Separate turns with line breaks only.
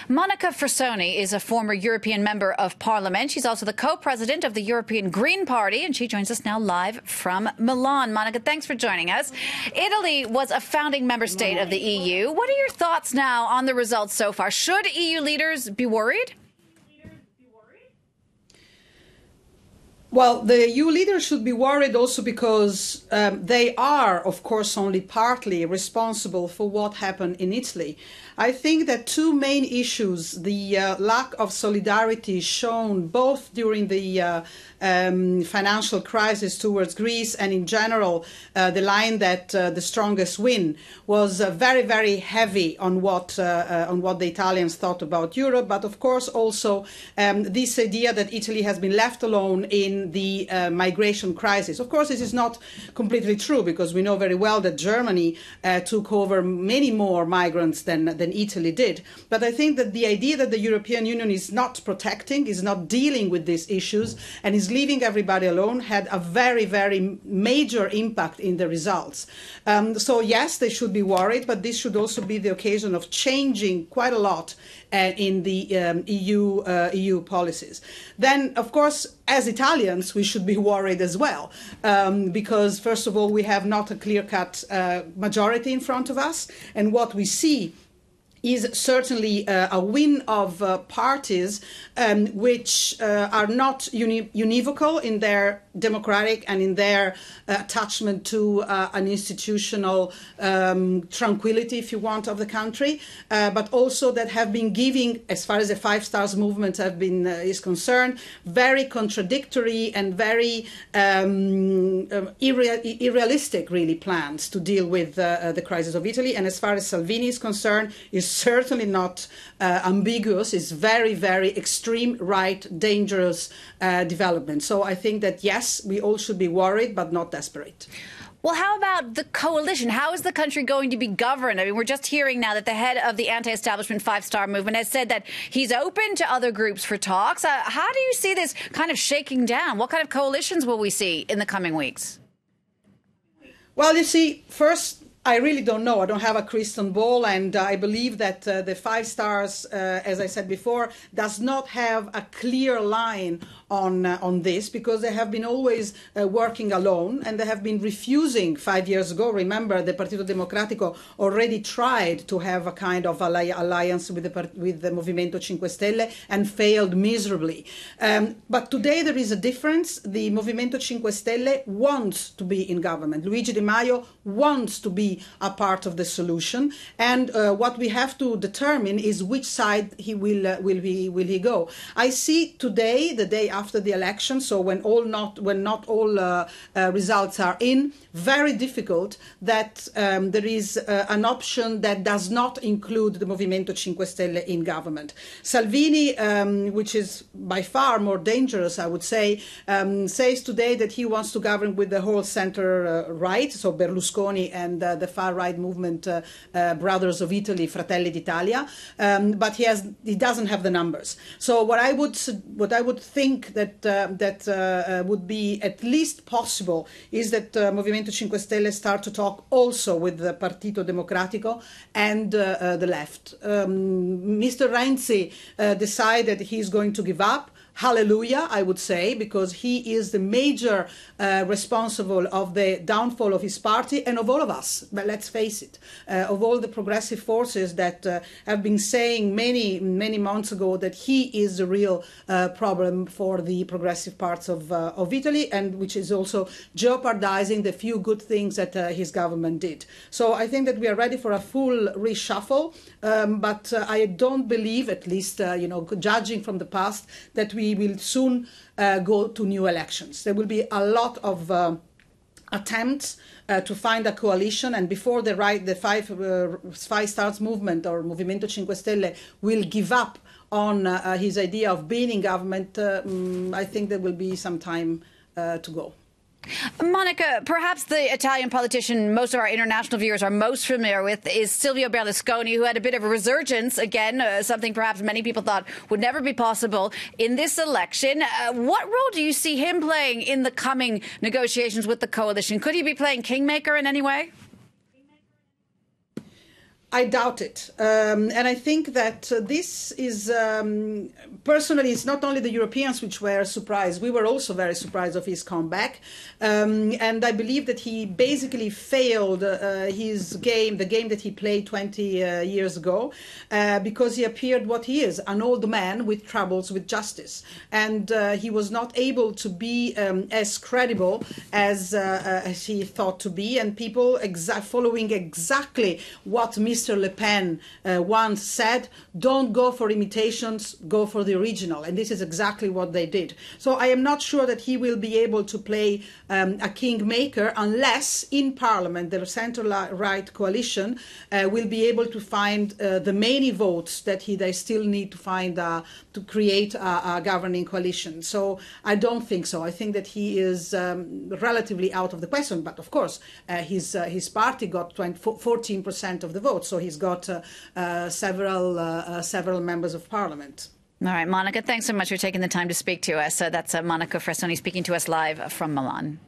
Monica Frassoni is a former European Member of Parliament. She's also the co-president of the European Green Party, and she joins us now live from Milan. Monica, thanks for joining us. Italy was a founding member state of the EU. What are your thoughts now on the results so far? Should EU leaders be worried?
Well, the EU leaders should be worried also because they are, of course, only partly responsible for what happened in Italy. I think that two main issues, the lack of solidarity shown both during the financial crisis towards Greece and in general, the line that the strongest win was very, very heavy on what the Italians thought about Europe. But of course, also this idea that Italy has been left alone in the migration crisis. Of course, this is not completely true because we know very well that Germany took over many more migrants than Italy did. But I think that the idea that the European Union is not protecting, is not dealing with these issues, and is leaving everybody alone had a very, very major impact in the results. So yes, they should be worried, but this should also be the occasion of changing quite a lot in the EU policies. Then, of course, as Italians, we should be worried as well, because, first of all, we have not a clear-cut majority in front of us, and what we see is certainly a win of parties which are not univocal in their democratic and in their attachment to an institutional tranquility, if you want, of the country, but also that have been giving, as far as the Five Stars movement is concerned, very contradictory and very irrealistic, really, plans to deal with the crisis of Italy. And as far as Salvini is concerned, is certainly not ambiguous. It's very, very extreme right, dangerous development. So I think that, yes, we all should be worried, but not desperate.
Well, how about the coalition? How is the country going to be governed? I mean, we're just hearing now that the head of the anti-establishment Five Star movement has said that he's open to other groups for talks. How do you see this kind of shaking down? What kind of coalitions will we see in the coming weeks?
Well, you see, first, I really don't know. I don't have a crystal ball, and I believe that the Five Stars, as I said before, does not have a clear line on this, because they have been always working alone, and they have been refusing 5 years ago. Remember, the Partito Democratico already tried to have a kind of alliance with the Movimento 5 Stelle and failed miserably. But today there is a difference. The Movimento 5 Stelle wants to be in government. Luigi Di Maio wants to be a part of the solution, and what we have to determine is which side will he go. I see today, the day after the election, so when not all results are in, very difficult that there is an option that does not include the Movimento 5 Stelle in government. Salvini, which is by far more dangerous, I would say, says today that he wants to govern with the whole center right, so Berlusconi and the far-right movement, Brothers of Italy, Fratelli d'Italia, but he doesn't have the numbers. So what I would think that would be at least possible is that Movimento 5 Stelle start to talk also with the Partito Democratico and the left. Mr. Renzi decided he's going to give up. Hallelujah, I would say, because he is the major responsible of the downfall of his party and of all of us. But let's face it, of all the progressive forces that have been saying many months ago that he is the real problem for the progressive parts of Italy, and which is also jeopardizing the few good things that his government did. So I think that we are ready for a full reshuffle, but I don't believe, at least judging from the past, that we will soon go to new elections. There will be a lot of attempts to find a coalition, and before the Five Stars movement or Movimento 5 Stelle will give up on his idea of being in government, I think there will be some time to go.
Monica, perhaps the Italian politician most of our international viewers are most familiar with is Silvio Berlusconi, who had a bit of a resurgence, again, something perhaps many people thought would never be possible in this election. What role do you see him playing in the coming negotiations with the coalition? Could he be playing kingmaker in any way?
I doubt it. And I think that this is, personally, it's not only the Europeans which were surprised. We were also very surprised of his comeback. And I believe that he basically failed his game, the game that he played 20 years ago, because he appeared what he is, an old man with troubles with justice. And he was not able to be as credible as he thought to be. And people following exactly what Mr. Le Pen once said, don't go for imitations, go for the original. And this is exactly what they did. So I am not sure that he will be able to play a kingmaker unless in Parliament the centre-right coalition will be able to find the many votes that they still need to find to create a governing coalition. So I don't think so. I think that he is relatively out of the question. But of course, his party got 14% of the vote, so he's got several members of Parliament.
All right, Monica, thanks so much for taking the time to speak to us. That's Monica Frassoni speaking to us live from Milan.